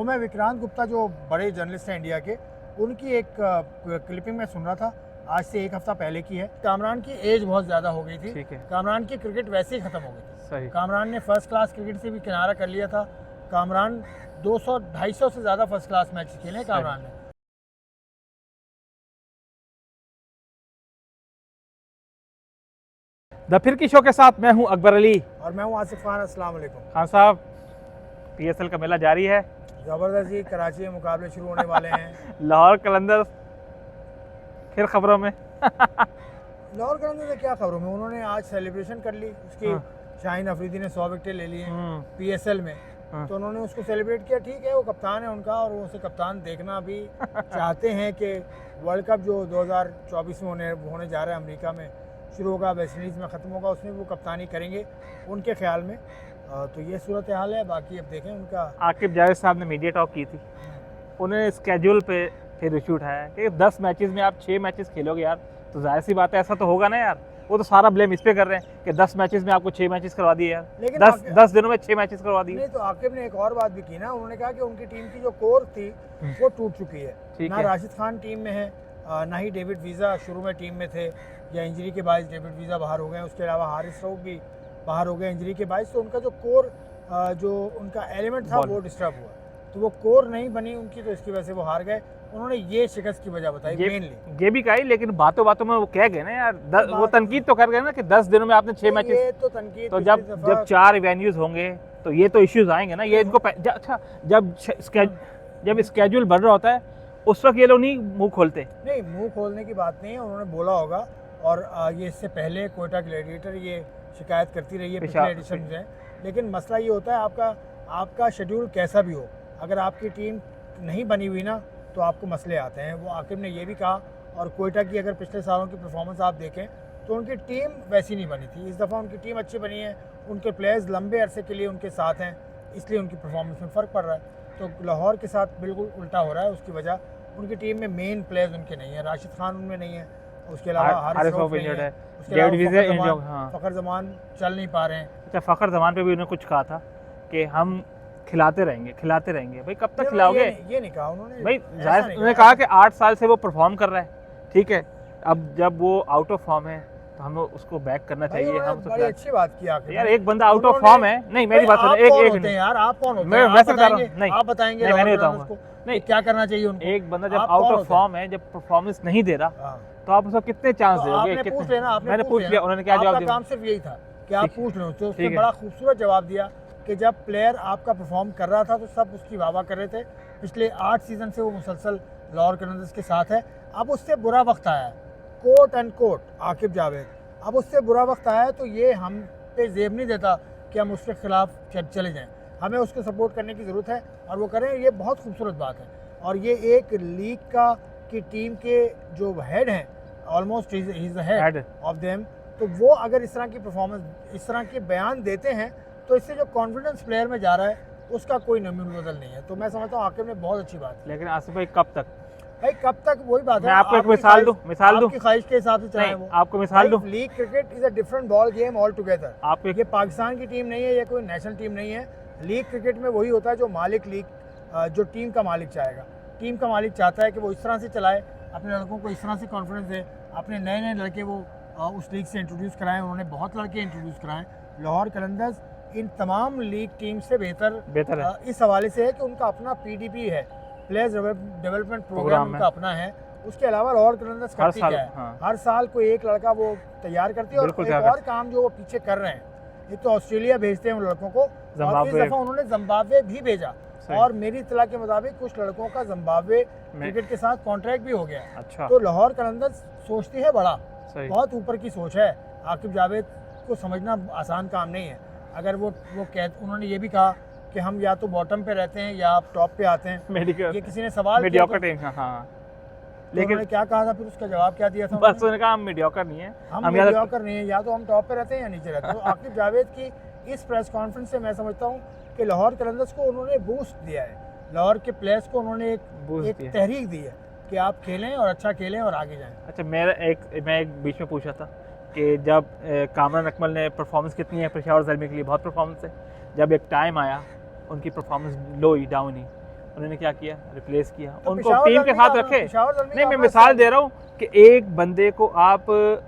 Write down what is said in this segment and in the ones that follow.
वो मैं विक्रांत गुप्ता जो बड़े जर्नलिस्ट हैं इंडिया के, उनकी एक क्लिपिंग में सुन रहा था, आज से 1 हफ्ता पहले की है। कामरान की एज बहुत ज़्यादा हो गई थी, ठीक है। कामरान की क्रिकेट वैसे ही ख़त्म हो गई थी। सही। कामरान ने फर्स्ट क्लास क्रिकेट से भी किनारा कर लिया था। कामरान 200-250 से ज़्यादा फर्स्ट क्लास मैच खेले हैं कामरान ने। द फिरकी शो के साथ मैं हूं अकबर अली और मैं हूँ आसिफ खान। अस्सलाम वालेकुम। खान साहब, PSL का मेला जारी है। ज़बरदस्त जी, कराची में मुकाबले शुरू होने वाले हैं। लाहौर कलंदर्स फिर खबरों में। लाहौर कलंदर्स से क्या खबरों में, उन्होंने आज सेलिब्रेशन कर ली उसकी। हाँ। शाहीन अफरीदी ने 100 विकेटें ले ली हैं PSL में, हाँ। तो उन्होंने उसको सेलिब्रेट किया। ठीक है, वो कप्तान है उनका और वो उसे कप्तान देखना भी चाहते हैं कि वर्ल्ड कप जो 2024 में होने जा रहा है अमेरिका में शुरू होगा, वेस्ट इंडीज़ में ख़त्म होगा, उसमें वो कप्तानी करेंगे उनके ख्याल में। तो ये सूरत हाल है। बाकी अब देखें उनका। आकिब जावेद साहब ने मीडिया टॉक की थी, उन्होंने स्केड्यूल पे फिर इशू उठाया कि 10 मैचेस में आप 6 मैचेस खेलोगे यार, तो जाहिर सी बात है ऐसा तो होगा ना यार। वो तो सारा ब्लेम इस पे कर रहे हैं कि 10 मैचेस में आपको 6 मैचेस करवा दिए यार, लेकिन 10 दिनों में 6 मैचेस करवा दिए। नहीं, तो आकिब ने एक और बात भी की ना, उन्होंने कहा कि उनकी टीम की जो कोर थी वो टूट चुकी है। ना राशिद खान टीम में है, ना ही डेविड वीज़ा शुरू में टीम में थे, या इंजरी के बायस डेविड वीज़ा बाहर हो गए। उसके अलावा हारिस रऊफ भी बाहर हो गए इंजरी के बायस। तो उनका जो कोर जो उनका एलिमेंट था वो डिस्टर्ब हुआ, तो वो कोर नहीं बनी उनकी, तो इसकी वजह से वो हार गए। उन्होंने ये शिकस्त की वजह बताई मेनली। ये भी कही, लेकिन बातों बातों में वो कह गए ना यार, वो तनकीद तो कर गए ना कि 10 दिनों में आपने 6 मैचेस। ये तो तनकीद, तो जब 4 वेन्यूज होंगे तो ये तो इश्यूज आएंगे ना। ये इनको अच्छा, जब स्केड्यूल बढ़ रहा होता है उस वक्त ये लोग नहीं मुंह खोलते। नहीं, मुंह खोलने की बात नहीं है, उन्होंने बोला होगा। और ये इससे पहले कोयटा ग्लैडिएटर ये शिकायत करती रही है पिछले एडिशन में। लेकिन मसला ये होता है आपका शेड्यूल कैसा भी हो, अगर आपकी टीम नहीं बनी हुई ना तो आपको मसले आते हैं। वो आकिब ने ये भी कहा। और कोयटा की अगर पिछले सालों की परफॉर्मेंस आप देखें तो उनकी टीम वैसी नहीं बनी थी। इस दफ़ा उनकी टीम अच्छी बनी है, उनके प्लेयर्स लंबे अरसे के लिए उनके साथ हैं, इसलिए उनकी परफॉर्मेंस में फ़र्क पड़ रहा है। तो लाहौर के साथ बिल्कुल उल्टा हो रहा है। उसकी वजह उनकी टीम में मेन प्लेयर्स उनके नहीं है। राशिद खान उनमें नहीं है, उसके अलावा हारिस रऊफ नहीं है, उसके अलावा फ़खर जमान चल नहीं पा रहे हैं। अच्छा, फ़खर जमान पे भी उन्होंने कुछ कहा था कि हम खिलाते रहेंगे। भाई कब तक खिलाओगे? ये नहीं कहा उन्होंने। भाई उन्होंने कहा कि 8 साल से वो परफॉर्म कर रहा है, ठीक है, अब जब वो आउट ऑफ फॉर्म है तो हमें उसको बैक करना चाहिए। हम तो बड़ी अच्छी बात की आखिर यार, एक बंदा आउट ऑफ फॉर्म है। नहीं, मेरी बात सुनो, एक यार, आप कौन होते हैं? मैं वैसे बता रहा हूं। नहीं, आप बताएंगे, मैं नहीं बताऊंगा। नहीं, क्या करना चाहिए उनको? एक बंदा जब आउट ऑफ फॉर्म है, जब परफॉर्मेंस नहीं दे रहा, तो आप उसको कितने चांस दोगे? मैंने पूछ लिया, उन्होंने क्या जवाब दिया? काम सिर्फ यही था कि आप पूछ लो। तो उसने बड़ा खूबसूरत जवाब दिया कि जब प्लेयर आपका परफॉर्म कर रहा था तो सब उसकी वाह वाह कर रहे थे। पिछले 8 सीजन से वो मुसलसल लाहौर कलंदर्स के साथ है। अब उससे बुरा वक्त आया है, quote and quote Aaqib Javed, अब उससे बुरा वक्त आया है, तो ये हम पे जेब नहीं देता कि हम उसके खिलाफ चले जाएं। हमें उसको सपोर्ट करने की ज़रूरत है और वो करें। ये बहुत खूबसूरत बात है। और ये एक लीग की टीम के जो हेड हैं, almost he is the head of them, तो वो अगर इस तरह की परफॉर्मेंस, इस तरह के बयान देते हैं, तो इससे जो कॉन्फिडेंस प्लेयर में जा रहा है उसका कोई नमी बदल नहीं है। तो मैं समझता हूँ आकिब ने बहुत अच्छी बात है। लेकिन आसिफ भाई, कब तक? भाई कब तक, वही बात है। मैं आपको एक मिसाल दूं, आपकी ख्वाहिश के हिसाब से चलाएं वो। आपको मिसाल दूं, league cricket is a different ball game all together. आप ये पाकिस्तान की टीम नहीं है, ये कोई नेशनल टीम नहीं है। लीग क्रिकेट में वही होता है जो मालिक लीग, जो टीम का मालिक चाहेगा। टीम का मालिक चाहता है कि वो इस तरह से चलाए, अपने लड़कों को इस तरह से कॉन्फिडेंस दे, अपने नए नए लड़के वो उस लीग से इंट्रोड्यूस कराएं। उन्होंने बहुत लड़के इंट्रोड्यूस कराएं। लाहौर कलंदर्स इन तमाम लीग टीम से बेहतर है। इस हवाले से है कि उनका अपना PDP है, प्लेयर्स डेवलपमेंट प्रोग्राम उनका अपना है। उसके अलावा लाहौर कलंदर्स करती क्या है, हर साल कोई एक लड़का वो तैयार करती है। और एक और काम जो वो पीछे कर रहे हैं, एक तो ऑस्ट्रेलिया भेजते हैं उन लड़कों को, और इस दफ़ा उन्होंने जिम्बाब्वे भी भेजा। और मेरी इत्तला के मुताबिक कुछ लड़कों का जिम्बाब्वे क्रिकेट के साथ कॉन्ट्रैक्ट भी हो गया। अच्छा। तो लाहौर कलंदर्स सोचती है बड़ा, बहुत ऊपर की सोच है। आकिब जावेद को समझना आसान काम नहीं है। अगर उन्होंने ये भी कहा कि हम या तो बॉटम पे रहते हैं या आप टॉप पे आते हैं। ये किसी ने सवाल किया, लेकिन उन्होंने क्या कहा था, फिर उसका जवाब क्या दिया था? बस उन्होंने कहा हम मीडियोकर नहीं है, हम मीडियोकर नहीं है, या तो हम टॉप पे रहते हैं या नीचे रहते हैं। तो आकिब जावेद की इस प्रेस कॉन्फ्रेंस से मैं समझता हूँ कि लाहौर कलंदर्स को उन्होंने बूस्ट दिया है, लाहौर के प्लेयर्स को उन्होंने एक तहरीक दी है कि आप खेलें और अच्छा खेलें और आगे जाएं। अच्छा, मैं एक बीच में पूछा था कि जब कामरान अकमल ने परफॉर्मेंस कितनी है पेशावर ज़ल्मी के लिए, बहुत परफॉर्मेंस है। जब एक टाइम आया उनकी परफॉर्मेंस लो ही, डाउन ही, उन्होंने क्या किया, रिप्लेस किया, तो उनको पेशावर टीम के ज़ल्मी साथ का- रखे। पेशावर ज़ल्मी नहीं, का मैं अपना मिसाल स्टाइल- दे रहा हूँ कि एक बंदे को आप,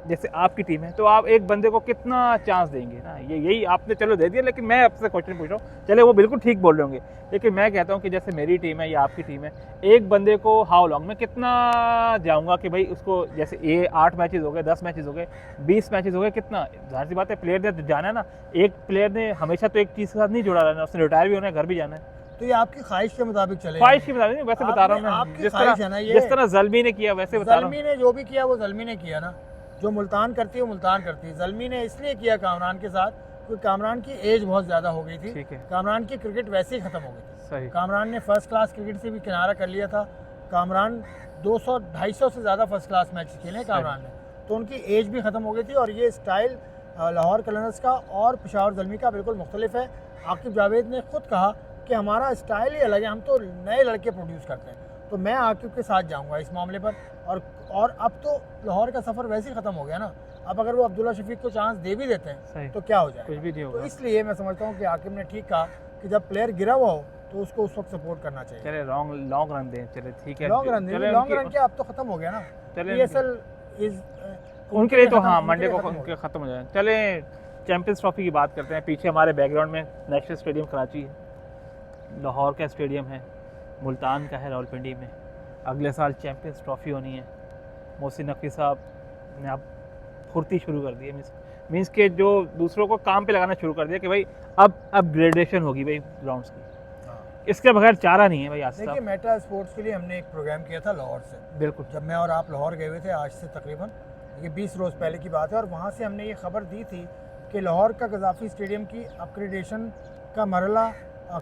जैसे आपकी टीम है तो आप एक बंदे को कितना चांस देंगे ना, ये यही आपने चलो दे दिया, लेकिन मैं आपसे क्वेश्चन पूछ रहा हूँ, चले वो बिल्कुल ठीक बोल रहे होंगे, लेकिन मैं कहता हूँ कि जैसे मेरी टीम है या आपकी टीम है, एक बंदे को हाउ लॉन्ग मैं कितना जाऊँगा कि भाई उसको, जैसे ये 8 मैचेस हो गए, 10 मैचेस हो गए, 20 मैचेस हो गए, कितना, जाहिर सी बात है प्लेयर ने जाना है ना, एक प्लेयर ने हमेशा तो एक चीज़ के साथ नहीं जुड़ा रहना, उसने रिटायर भी होना है, घर भी जाना है। तो ये आपकी ख्वाहिश के मुताबिक चले ख्वाहिश की बता नहीं, वैसे बता रहा हूँ मैं, आपकी जिस ख्वाहिश है ना तरह ये, जिस तरह ज़ल्मी ने किया वैसे बता रहा हूँ। ज़ल्मी ने जो भी किया वो ज़ल्मी ने किया ना, जो मुल्तान करती है वो मुल्तान करती है। ज़ल्मी ने इसलिए किया कामरान के साथ क्योंकि कामरान की एज बहुत ज़्यादा हो गई थी, ठीक है, कामरान की क्रिकेट वैसे ही ख़त्म हो गई थी। सही, कामरान ने फर्स्ट क्लास क्रिकेट से भी किनारा कर लिया था। कामरान 200-250 से ज़्यादा फर्स्ट क्लास मैच खेले कामरान ने, तो उनकी एज भी ख़त्म हो गई थी। और ये स्टाइल लाहौर कलर्स का और पेशावर ज़ल्मी का बिल्कुल मुख्तलिफ है। आकिब जावेद ने खुद कहा कि हमारा स्टाइल ही अलग है, हम तो नए लड़के प्रोड्यूस करते हैं। तो मैं आकिब के साथ जाऊंगा इस मामले पर। और अब तो लाहौर का सफ़र वैसे ही ख़त्म हो गया ना, अब अगर वो अब्दुल्ला शफीक को चांस दे भी देते सही, हैं तो क्या हो कुछ जाएगा। भी नहीं तो होगा। इसलिए मैं समझता हूँ कि आकिब ने ठीक कहा कि जब प्लेयर गिरा हुआ हो तो उसको उस वक्त सपोर्ट करना चाहिए। चले लॉन्ग रन दें, चले ठीक है, लॉन्ग रन चले लॉन्ग उनकी- रन क्या, अब तो ख़त्म हो गया ना। चले PSL इज उनके लिए तो हाँ, उनके मंडे लिए को खत्म हो उनके ख़त्म हो जाए। चले चैंपियंस ट्रॉफी की बात करते हैं। पीछे हमारे बैकग्राउंड में नेशनल स्टेडियम कराची है, लाहौर का स्टेडियम है, मुल्तान का है रावलपिंडी में। अगले साल चैंपियंस ट्रॉफी होनी है। मोहसिन नकवी साहब ने अब फुर्ती शुरू कर दी है, मीन्स के जो दूसरों को काम पे लगाना शुरू कर दिया कि भाई अब अपग्रेडेशन होगी भाई ग्राउंड्स की, इसके बगैर चारा नहीं है भाई। आज देखिए, मेटा स्पोर्ट्स के लिए हमने एक प्रोग्राम किया था लाहौर से, बिल्कुल, जब मैं और आप लाहौर गए हुए थे, आज से तकरीबन ये 20 रोज़ पहले की बात है। और वहाँ से हमने ये खबर दी थी कि लाहौर का गजाफी स्टेडियम की अपग्रेडेशन का मरला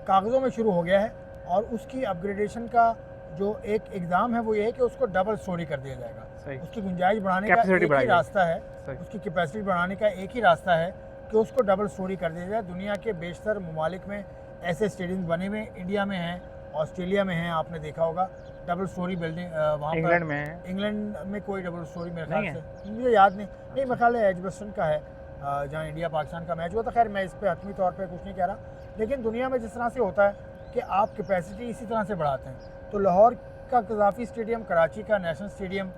कागज़ों में शुरू हो गया है। और उसकी अपग्रेडेशन का जो एक एग्ज़ाम है वो ये है कि उसको डबल स्टोरी कर दिया जाएगा। सही, उसकी गुंजाइश बढ़ाने का Capacity एक ही बढ़ाई रास्ता है, सही, उसकी कैपेसिटी बढ़ाने का एक ही रास्ता है कि उसको डबल स्टोरी कर दिया जाए। दुनिया के बेशतर ममालिक में ऐसे स्टेडियम बने हुए, इंडिया में हैं, ऑस्ट्रेलिया में हैं, आपने देखा होगा डबल स्टोरी बिल्डिंग। वहाँ पर इंग्लैंड में है, इंग्लैंड में कोई डबल स्टोरी मेरे नहीं ख्याल से मुझे याद नहीं, मेरे ख्याल है एजबस्टन का है, जहाँ इंडिया पाकिस्तान का मैच हुआ था। खैर मैं इस पर हतमी तौर पे कुछ नहीं कह रहा, लेकिन दुनिया में जिस तरह से होता है कि आप कैपेसिटी इसी तरह से बढ़ाते हैं। तो लाहौर का कज़ाफ़ी स्टेडियम, कराची का नेशनल स्टेडियम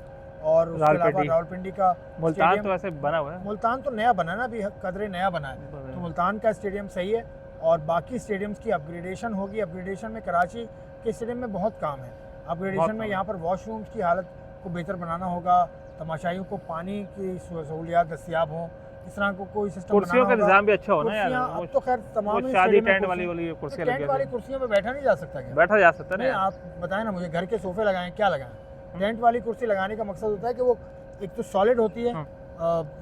और उसके अलावा रावलपिंडी का मुल्तान स्टेडियम, तो वैसे बना हुआ है, मुल्तान तो नया बना ना, अभी कदरे नया बना है, तो मुल्तान का स्टेडियम सही है। और बाकी स्टेडियम्स की अपग्रेडेशन होगी। अपग्रेडेशन में कराची के स्टेडियम में बहुत काम है। अपग्रेडेशन में यहाँ पर वॉशरूम्स की हालत को बेहतर बनाना होगा, तमाशाइयों को पानी की सहूलियात दस्तियाब हों, इस तरह को कोई सिस्टम कुर्सियों का बनाना होगा। निज़ाम भी अच्छा होना यार। कुर्सियाँ अब तो खैर तमाम वो ही शादी स्टेडियम में टेंट कुर्सियाँ- वाली कुर्सियाँ टेंट लगी वाली होती कुर्सियों में बैठा नहीं जा सकता क्या? हैं, बैठा जा सकता है नहीं, ना। आप बताएं ना मुझे, घर के सोफे लगाएं, क्या लगाएं? टेंट वाली कुर्सी लगाने का मकसद होता है कि वो एक तो सॉलिड होती है,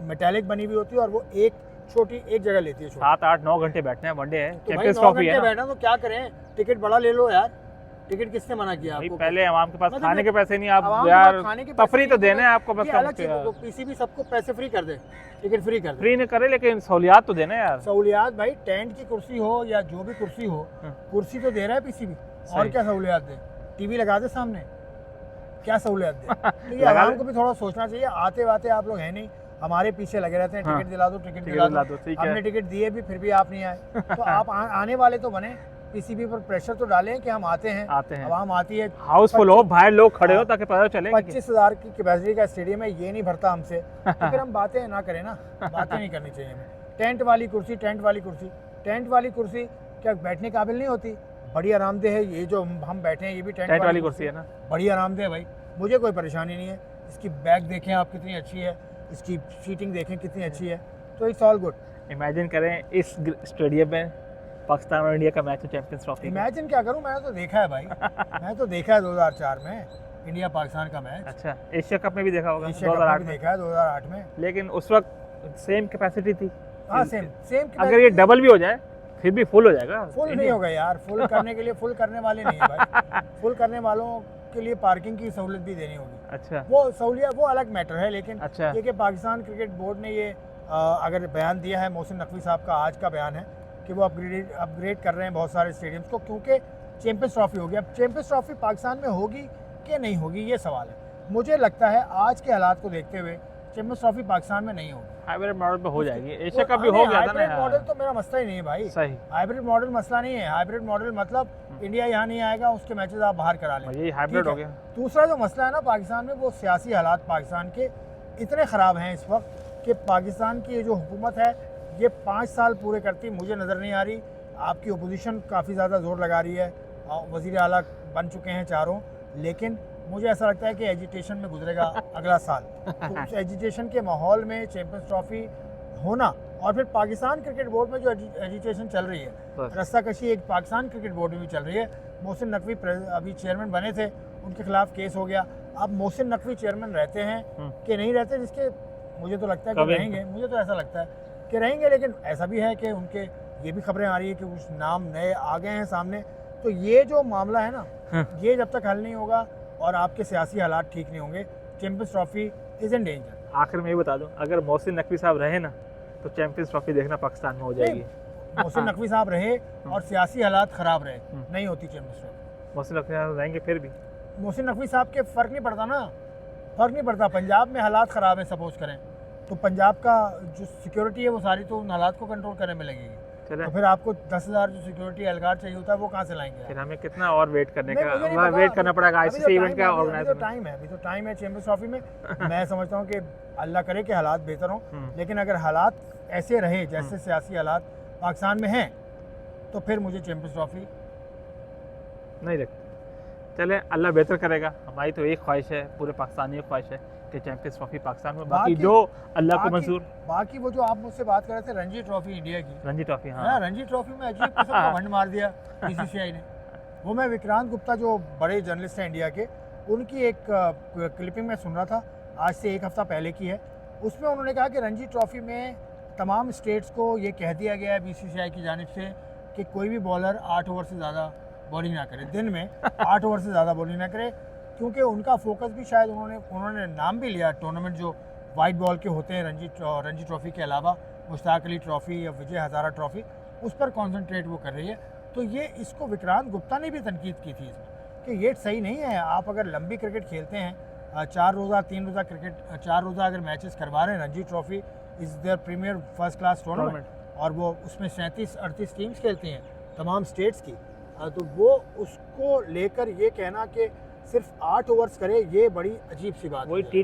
मेटालिक बनी हुई होती है, और वो एक छोटी एक जगह लेती है। 7-8-9 घंटे बैठने हैं, वनडे है, तो भाई चैंपियंस 9 ट्रॉफी है घंटे ना बैठा तो क्या करें, टिकट बड़ा ले लो यार। टिकट किसने मना किया भाई, आपको? पहले आवाम के पास मतलब खाने के पैसे नहीं, आवाम आप के यार पास खाने के पैसे तफरी तो नहीं, देना है आपको, बस ये अलग चीज़ है। पीसीबी सबको पैसे फ्री कर दे, टिकट फ्री कर दे। फ्री नहीं करे, लेकिन सहूलियात तो देना है यार। सहूलियात भाई, टेंट की कुर्सी हो या जो भी कुर्सी हो, कुर्सी तो दे रहा है पीसीबी, और सही। क्या सहूलियात दे? टीवी लगा दे सामने, क्या सहूलियात दे? तो ये लगा आवाम दे। को भी थोड़ा सोचना चाहिए। आते वाते आप लोग हैं नहीं, हमारे पीछे लगे रहते हैं, हाँ। टिकट दिला दो, टिकट टिकट दिला दिला दो। दो, ठीक है। हमने टिकट दिए भी, फिर भी आप नहीं आए। तो आप आने वाले तो बने, पीसीबी पर प्रेशर तो डालें कि हम आते हैं। आवाम आती है, हाउसफुल हो, बाहर लोग खड़े हो, ताकि पता चले। 25,000 की कैपेसिटी का स्टेडियम है, ये नहीं भरता हमसे, तो फिर हम बातें ना करें ना, बातें नहीं करनी चाहिए हमें। टेंट वाली कुर्सी, टेंट वाली कुर्सी, टेंट वाली कुर्सी क्या बैठने काबिल नहीं होती? बड़ी आरामदेह है। ये जो हम बैठे हैं ये भी टेंट वाली कुर्सी है ना, बड़ी आरामदेह है भाई, मुझे कोई परेशानी नहीं है। इसकी बैक देखें आप कितनी अच्छी है, इसकी सीटिंग देखें कितनी अच्छी है, तो इट्स ऑल गुड। इमेजिन करें इस स्टेडियम में पाकिस्तान और इंडिया का मैच है चैंपियंस ट्रॉफी। इमेजिन क्या करूं, मैंने तो देखा है भाई, मैंने तो देखा है 2004 में इंडिया पाकिस्तान का मैच। अच्छा, एशिया कप में भी देखा होगा एशिया कप में 2008 भी में, देखा है 2008 में। लेकिन उस वक्त सेम कैपेसिटी थी। हाँ, सेम अगर ये डबल भी हो जाए फिर भी फुल हो जाएगा। फुल नहीं होगा यार, फुल करने के लिए फुल करने वाले नहीं है भाई। फुल करने वालों के लिए पार्किंग की सहूलियत भी देनी होगी। अच्छा, वो सहूलियत वो अलग मैटर है, लेकिन अच्छा। ये कि पाकिस्तान क्रिकेट बोर्ड ने ये अगर बयान दिया है, मोहसिन नकवी साहब का आज का बयान है कि वो अपग्रेड कर रहे हैं बहुत सारे स्टेडियम्स को, क्योंकि चैंपियंस ट्रॉफी होगी। अब चैंपियंस ट्रॉफी पाकिस्तान में होगी कि नहीं होगी, ये सवाल है। मुझे लगता है आज के हालात को देखते हुए चैंपियंस ट्रॉफी पाकिस्तान में नहीं होगी। हाइब्रिड मॉडल पे हो जाएगी, एशिया कप भी हो गया था ना हाइब्रिड मॉडल यार। तो मेरा मसला ही नहीं है भाई। सही, हाइब्रिड मॉडल मसला नहीं है। हाइब्रिड मॉडल मतलब इंडिया यहाँ नहीं आएगा, उसके मैचेस आप बाहर करा लें, यही हाइब्रिड ठीक हो है। गया। दूसरा जो मसला है ना पाकिस्तान में, वो सियासी हालात पाकिस्तान के इतने ख़राब हैं इस वक्त कि पाकिस्तान की ये जो हुकूमत है ये 5 साल पूरे करती मुझे नज़र नहीं आ रही। आपकी अपोजिशन काफ़ी ज़्यादा ज़ोर लगा रही है, वज़ीर आला बन चुके हैं चारों, लेकिन मुझे ऐसा लगता है कि एजिटेशन में गुजरेगा अगला साल। तो उस एजिटेशन के माहौल में चैंपियंस ट्रॉफी होना, और फिर पाकिस्तान क्रिकेट बोर्ड में जो एजिटेशन चल रही है, बस। रस्साकशी एक पाकिस्तान क्रिकेट बोर्ड में भी चल रही है। मोहसिन नकवी अभी चेयरमैन बने थे, उनके खिलाफ केस हो गया। अब मोहसिन नकवी चेयरमैन रहते हैं कि नहीं रहते, जिसके मुझे तो लगता है कि कभी रहेंगे, मुझे तो ऐसा लगता है कि रहेंगे, लेकिन ऐसा भी है कि उनके ये भी खबरें आ रही है कि कुछ नाम नए आ गए हैं सामने। तो ये जो मामला है ना, ये जब तक हल नहीं होगा और आपके सियासी हालात ठीक नहीं होंगे, champions trophy is in danger. आखिर में ये बता दूं, अगर मोहसिन नकवी साहब रहे ना तो चैंपियंस ट्रॉफी देखना पाकिस्तान में हो जाएगी। मोहसिन नकवी साहब रहे और सियासी हालात ख़राब रहे, नहीं होती चैंपियंस ट्रॉफी। मोहसिन नकवी साहब रहेंगे फिर भी। मोहसिन नकवी साहब के फ़र्क नहीं पड़ता ना, फ़र्क नहीं पड़ता। पंजाब में हालात ख़राब है सपोज करें, तो पंजाब का जो सिक्योरिटी है वो सारी तो उन हालात को कंट्रोल करने में लगेगी। चले तो फिर आपको 10,000 जो सिक्योरिटी एहलकार चाहिए होता है वो कहाँ से लाएंगे? फिर हमें कितना और वेट करने नहीं, मुझे नहीं का पता। वेट करना पड़ेगा अभी तो आईसीसी इवेंट टाइम का है, अभी ऑर्गेनाइजर तो टाइम है, अभी तो टाइम है चैंपियंस ट्रॉफी में। मैं समझता हूँ कि अल्लाह करे कि हालात बेहतर हों, लेकिन अगर हालात ऐसे रहे जैसे सियासी हालात पाकिस्तान में हैं, तो फिर मुझे चैंपियंस ट्रॉफी नहीं लगती। चले, अल्लाह बेहतर करेगा। हमारी तो एक ख्वाहिश है, पूरे पाकिस्तानी की ख्वाहिश है कि चैंपियंस ट्रॉफी पाकिस्तान में, बाकी जो अल्लाह को मंजूर। बाकी वो जो आप मुझसे बात कर रहे थे रणजी ट्रॉफी इंडिया की, रणजी ट्रॉफी, हाँ हाँ रणजी ट्रॉफी में अजीब किस्म का भंड मार दिया बीसीसीआई ने। वो मैं विक्रांत गुप्ता जो बड़े जर्नलिस्ट हैं इंडिया के, उनकी एक क्लिपिंग में सुन रहा था, आज से 1 हफ्ता पहले की है। उसमें उन्होंने कहा कि रणजी ट्रॉफी में तमाम स्टेट्स को ये कह दिया गया है बीसीसीआई की जानिब से कि कोई भी बॉलर 8 ओवर से ज़्यादा बॉलिंग ना करे, दिन में 8 ओवर से ज़्यादा बॉलिंग ना करे, क्योंकि उनका फोकस भी शायद उन्होंने नाम भी लिया टूर्नामेंट जो वाइट बॉल के होते हैं रणजी ट्रॉफी के अलावा, मुश्ताक अली ट्रॉफी या विजय हज़ारा ट्रॉफी, उस पर कॉन्सनट्रेट वो कर रही है। तो ये इसको विक्रांत गुप्ता ने भी तनकीद की थी इसमें कि ये सही नहीं है। आप अगर लंबी क्रिकेट खेलते हैं, 4 रोज़ा 3 रोज़ा क्रिकेट, 4 रोज़ा अगर मैचेस करवा रहे हैं, Ranji trophy is their premier first class tournament, और वो उसमें 37-38 टीम्स खेलती हैं तमाम स्टेट्स की, तो वो उसको लेकर ये कहना कि सिर्फ 8 ओवर्स करे, ये बड़ी अजीब सी बात है। वही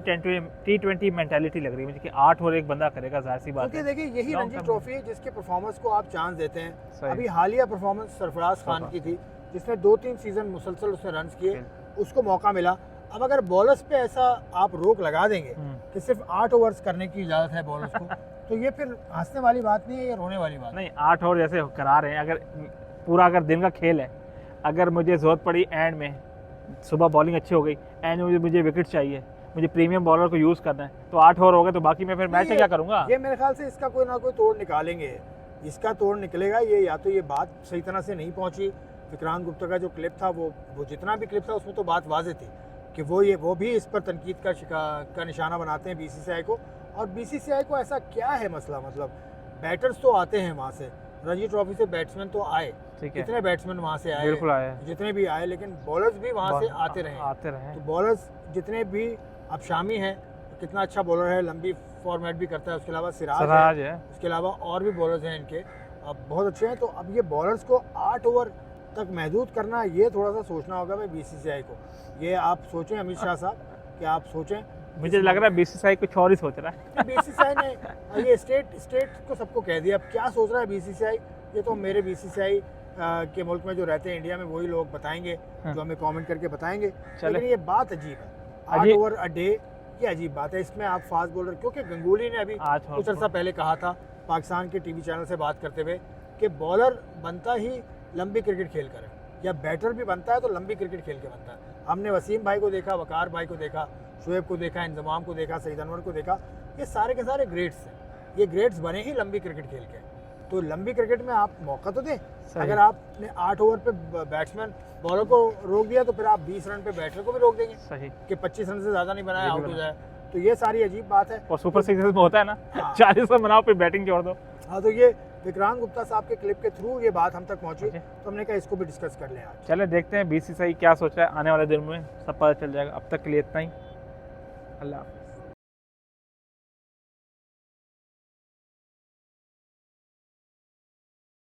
T20 मेंटालिटी लग रही है मुझे कि 8 ओवर एक बंदा करेगा, जाहिर सी बात क्योंकि है। देखिए यही Long रणजी term ट्रॉफी है जिसके परफॉर्मेंस को आप चांस देते हैं। सही। अभी हालिया परफॉर्मेंस सरफराज खान की थी, जिसने 2-3 सीजन मुसलसल उसने रन किए, उसको मौका मिला। अब अगर बॉलर्स पे ऐसा आप रोक लगा देंगे कि सिर्फ 8 ओवर्स करने की इजाज़त है बॉलर्स को, तो ये फिर हंसने वाली बात नहीं है, ये रोने वाली बात नहीं, 8 ओवर जैसे करा रहे हैं, अगर पूरा अगर दिन का खेल है, अगर मुझे ज़रूरत पड़ी एंड में, सुबह बॉलिंग अच्छी हो गई, एंड में मुझे विकेट चाहिए, मुझे प्रीमियम बॉलर को यूज़ करना है, तो 8 ओवर हो गए, तो बाकी मैं फिर मैच में क्या करूँगा? ये मेरे ख्याल से इसका कोई ना कोई तोड़ निकालेंगे, इसका तोड़ निकलेगा ये। या तो ये बात सही तरह से नहीं पहुंची, विक्रांत गुप्ता का जो क्लिप था वो जितना भी क्लिप था उसमें तो बात वाज़ेह थी कि वो भी इस पर तनकीद का निशाना बनाते हैं बीसीसीआई को। और बीसीसीआई को ऐसा क्या है मसला, मतलब बैटर्स तो आते हैं वहाँ से, रणजी ट्रॉफी से बैट्समैन तो आए, ठीक है, कितने बैट्समैन वहाँ से आए, बिल्कुल आए, जितने भी आए, लेकिन बॉलर्स भी वहाँ से आते रहे। तो बॉलर्स जितने भी, अब शामी है कितना अच्छा बॉलर है, लंबी फॉर्मेट भी करता है, उसके अलावा सिराज है, उसके अलावा और भी बॉलर्स हैं इनके, अब बहुत अच्छे हैं। तो अब ये बॉलर्स को 8 ओवर तक महदूद करना, ये थोड़ा सा सोचना होगा भाई बीसीसीआई को। ये आप सोचें अमित शाह साहब, कि आप सोचें। मुझे लग रहा है बीसीसीआई कुछ और ही सोच रहा है। बीसीसीआई ने ये स्टेट को सबको कह दिया, अब क्या सोच रहा है बीसीसीआई, ये तो मेरे बीसीसीआई के मुल्क में जो रहते हैं इंडिया में वही लोग बताएंगे, जो हमें कमेंट करके बताएंगे। लेकिन ये बात अजीब है, 8 ओवर अ डे, ये अजीब बात है। इसमें आप फास्ट बॉलर, क्योंकि गंगूली ने अभी कुछ अर्सा पहले कहा था पाकिस्तान के टीवी चैनल से बात करते हुए कि बॉलर बनता ही लंबी क्रिकेट खेल कर है, या बैटर भी बनता है तो लंबी क्रिकेट खेल के बनता है। हमने वसीम भाई को देखा, वकार भाई को देखा, शुएब को देखा, इंजमाम को देखा, सईद अनवर को देखा, ये सारे के सारे ग्रेड्स हैं। ये ग्रेड्स बने ही लंबी क्रिकेट खेल के। तो लंबी क्रिकेट में आप मौका तो दें। अगर आपने 8 ओवर पे बैट्समैन बॉलर को रोक दिया, तो फिर आप 20 रन पे बैटर को भी रोक देंगे, सही, कि 25 रन से ज़्यादा नहीं बनाया, आउट हो जाए। तो ये सारी अजीब बात है। और सुपर सिक्सेस में होता है ना, 40 रन बनाओ फिर बैटिंग छोड़ दो। हाँ, तो ये विक्रांत गुप्ता साहब के क्लिप के थ्रू ये बात हम तक पहुंची, तो हमने कहा इसको भी डिस्कस कर लें आज। चले देखते हैं बीसीसीआई क्या सोच रहा है, आने वाले दिन में सब पता चल जाएगा। अब तक के लिए इतना ही, अल्लाह।